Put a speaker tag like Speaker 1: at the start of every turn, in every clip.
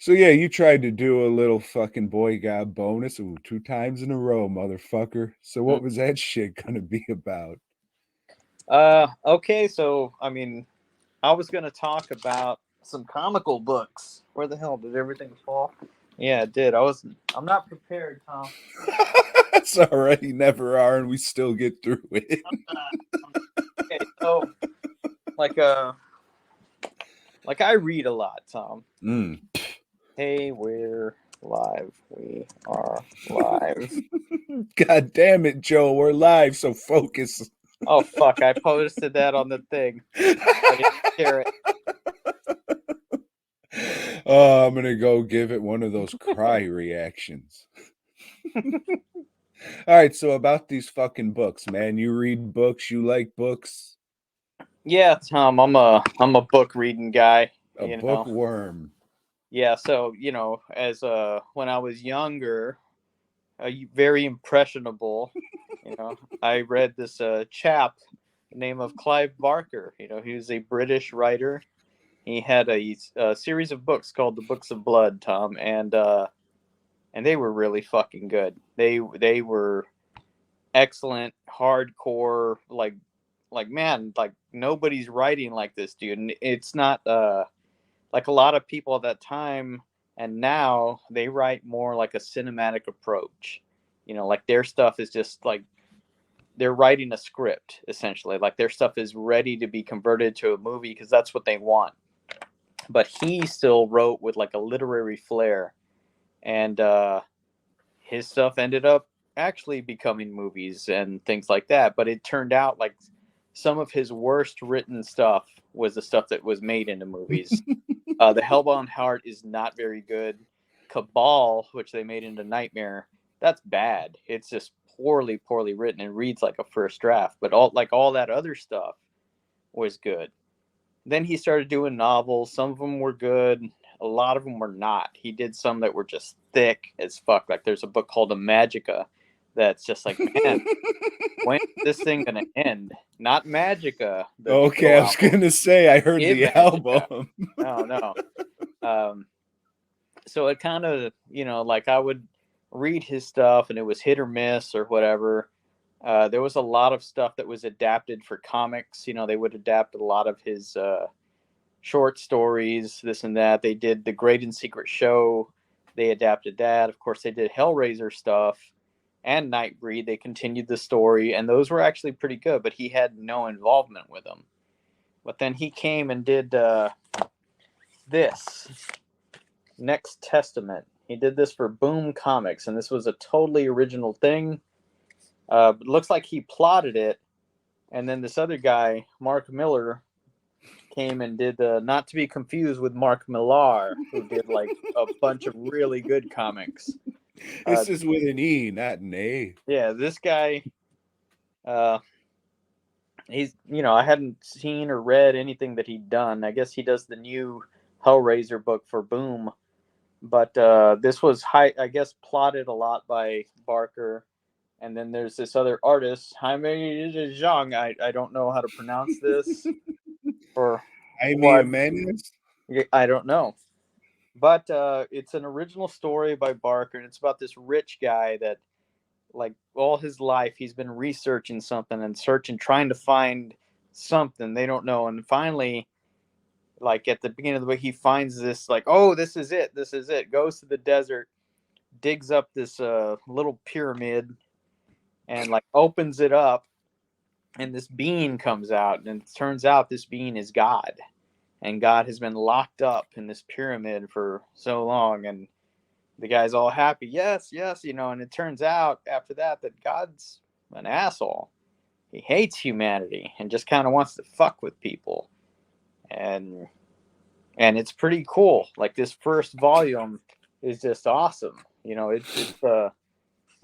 Speaker 1: So yeah, you tried to do a little fucking boy god bonus. Ooh, 2 times in a row, motherfucker. So what was that shit gonna be about?
Speaker 2: Okay, so I mean, I was gonna talk about some comical books. Where the hell did everything fall? Yeah, it did. I'm not prepared, Tom.
Speaker 1: That's all right. You never are, and we still get through it.
Speaker 2: Okay, so like uh, like I read a lot, Tom.
Speaker 1: Mm.
Speaker 2: Hey, we're live. We are live.
Speaker 1: God damn it, Joe. We're live, so focus.
Speaker 2: Oh fuck! I posted that on the thing. I didn't share it.
Speaker 1: Oh, I'm gonna go give it one of those cry reactions. All right, so about these fucking books, man. You read books, you like books.
Speaker 2: Yeah, Tom. I'm a book reading guy.
Speaker 1: A
Speaker 2: You know.
Speaker 1: bookworm.
Speaker 2: Yeah. So as when I was younger, very impressionable. I read this chap, name of Clive Barker. He was a British writer. He had a series of books called the Books of Blood, Tom, and they were really fucking good. They were excellent, hardcore, like man, like nobody's writing like this dude. And it's not like a lot of people at that time and now they write more like a cinematic approach. Like their stuff is just like they're writing a script essentially. Like their stuff is ready to be converted to a movie because that's what they want. But he still wrote with like a literary flair, and his stuff ended up actually becoming movies and things like that. But it turned out like some of his worst written stuff was the stuff that was made into movies. The Hellbound Heart is not very good. Cabal, which they made into Nightmare, that's bad. It's just poorly written and reads like a first draft. But all that other stuff was good. Then he started doing novels. Some of them were good. A lot of them were not. He did some that were just thick as fuck. Like there's a book called Magica that's just like, man, when is this thing gonna end? Not Magica, the
Speaker 1: Okay,
Speaker 2: Dio
Speaker 1: I was
Speaker 2: album.
Speaker 1: gonna say I heard the
Speaker 2: Magica.
Speaker 1: album.
Speaker 2: No. Um, so it kind of, like I would read his stuff and it was hit or miss or whatever. There was a lot of stuff that was adapted for comics. They would adapt a lot of his short stories, this and that. They did the Great and Secret Show. They adapted that. Of course, they did Hellraiser stuff and Nightbreed. They continued the story, and those were actually pretty good, but he had no involvement with them. But then he came and did this Next Testament. He did this for Boom Comics, and this was a totally original thing. It looks like he plotted it, and then this other guy, Mark Miller, came and did not to be confused with Mark Millar, who did like a bunch of really good comics.
Speaker 1: This is with an E, not an A.
Speaker 2: Yeah, this guy, uh, I hadn't seen or read anything that he'd done. I guess he does the new Hellraiser book for Boom, but this was I guess plotted a lot by Barker. And then there's this other artist, Jaime Zhang. I don't know how to pronounce this or
Speaker 1: Jaime
Speaker 2: what.
Speaker 1: Jimenez?
Speaker 2: I don't know. But it's an original story by Barker, and it's about this rich guy that, like, all his life he's been researching something and searching, trying to find something they don't know. And finally, like at the beginning of the book, he finds this, like, oh, this is it. This is it. Goes to the desert, digs up this little pyramid, and like opens it up, and this being comes out, and it turns out this being is God, and God has been locked up in this pyramid for so long, and the guy's all happy, yes, yes, and it turns out after that God's an asshole. He hates humanity and just kind of wants to fuck with people, and it's pretty cool. Like this first volume is just awesome. It's the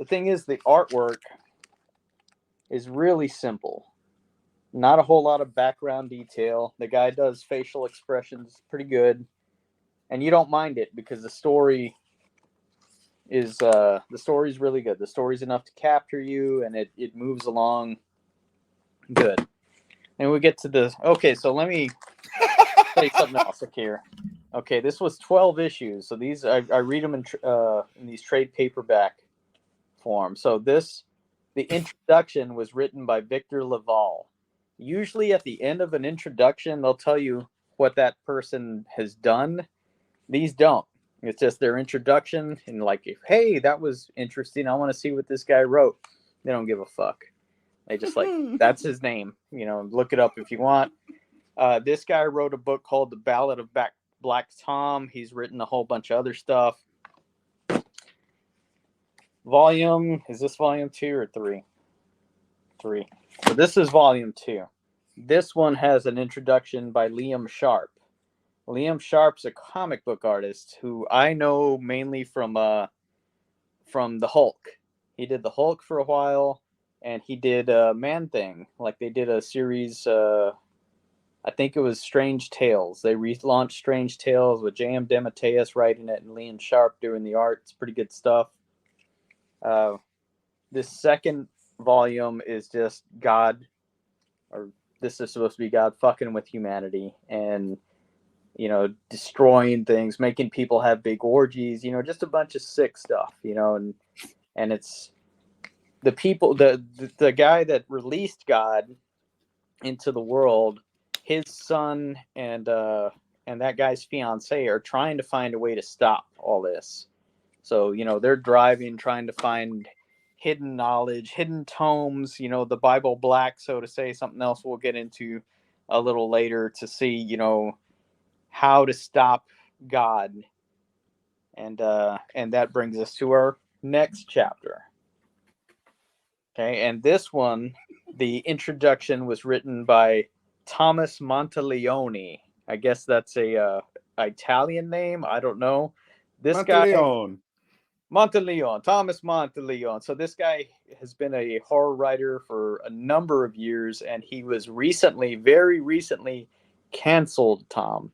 Speaker 2: thing is the artwork is really simple. Not a whole lot of background detail. The guy does facial expressions pretty good, and you don't mind it because the story's really good. The story's enough to capture you, and it moves along good. And we get to the okay. So let me tell you something else. Look here. Okay, this was 12 issues. So these I read them in these trade paperback form. So the introduction was written by Victor Laval. Usually at the end of an introduction, they'll tell you what that person has done. These don't. It's just their introduction and like, hey, that was interesting. I want to see what this guy wrote. They don't give a fuck. They just like, that's his name. Look it up if you want. This guy wrote a book called The Ballad of Black Tom. He's written a whole bunch of other stuff. Is this volume 2 or 3? 3. So this is volume 2. This one has an introduction by Liam Sharp. Liam Sharp's a comic book artist who I know mainly from the Hulk. He did the Hulk for a while, and he did Man-Thing. Like they did a series, I think it was Strange Tales. They relaunched Strange Tales with J.M. DeMatteis writing it and Liam Sharp doing the art. It's pretty good stuff. This second volume is just God, or this is supposed to be God fucking with humanity and destroying things, making people have big orgies, just a bunch of sick stuff, and it's the people, the guy that released God into the world, his son and that guy's fiance are trying to find a way to stop all this. So, they're driving, trying to find hidden knowledge, hidden tomes, the Bible black, so to say, something else we'll get into a little later to see, how to stop God. And that brings us to our next chapter. Okay, and this one, the introduction was written by Thomas Monteleone. I guess that's a Italian name. I don't know. This guy, Monteleone, Thomas Monteleone. So this guy has been a horror writer for a number of years, and he was very recently, canceled, Tom,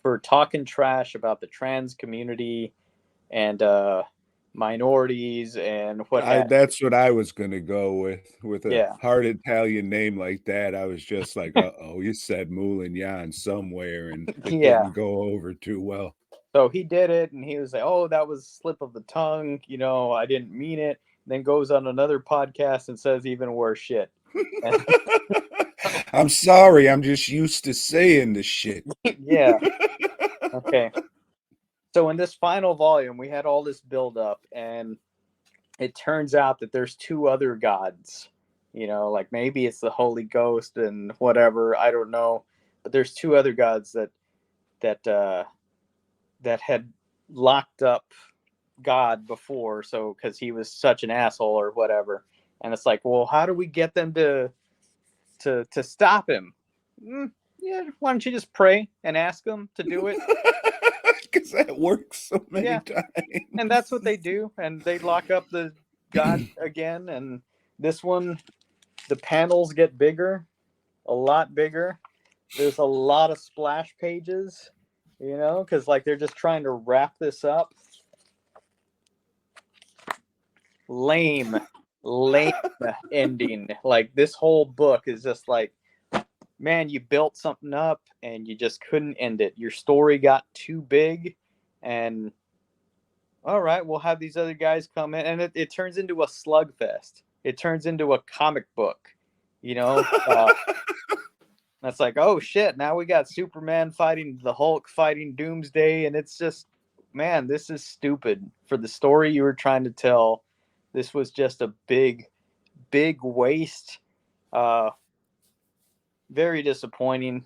Speaker 2: for talking trash about the trans community and minorities and what have
Speaker 1: That's what I was gonna go with a
Speaker 2: yeah.
Speaker 1: hard Italian name like that. I was just like, uh-oh, you said Moulignan somewhere, and it
Speaker 2: Yeah.
Speaker 1: didn't go over too well.
Speaker 2: So he did it, and he was like, "Oh, that was a slip of the tongue. I didn't mean it." Then goes on another podcast and says even worse shit.
Speaker 1: I'm sorry, I'm just used to saying the shit.
Speaker 2: Yeah. Okay. So in this final volume, we had all this build up, and it turns out that there's two other gods. Like maybe it's the Holy Ghost and whatever. I don't know, but there's two other gods that had locked up God before, so because he was such an asshole or whatever. And it's like, well, how do we get them to stop him? Yeah, why don't you just pray and ask them to do it?
Speaker 1: Because that works so many times.
Speaker 2: And that's what they do, and they lock up the God again. And this one, the panels get bigger, a lot bigger. There's a lot of splash pages, because like they're just trying to wrap this up. Lame ending. Like this whole book is just like, man, you built something up and you just couldn't end it. Your story got too big, and all right, we'll have these other guys come in, and it turns into a slugfest. It turns into a comic book, That's like, oh shit, now we got Superman fighting the Hulk, fighting Doomsday, and it's just, man, this is stupid. For the story you were trying to tell, this was just a big waste. Very disappointing.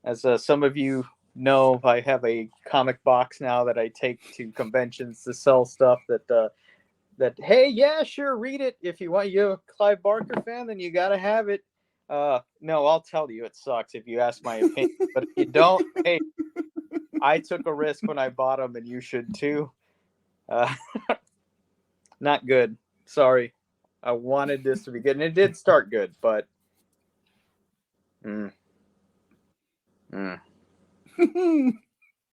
Speaker 2: As some of you know, I have a comic box now that I take to conventions to sell stuff that hey, yeah, sure, read it if you want. You're a Clive Barker fan, then you gotta have it. No, I'll tell you, it sucks if you ask my opinion. But if you don't, hey, I took a risk when I bought them, and you should too. Not good. Sorry. I wanted this to be good, and it did start good, but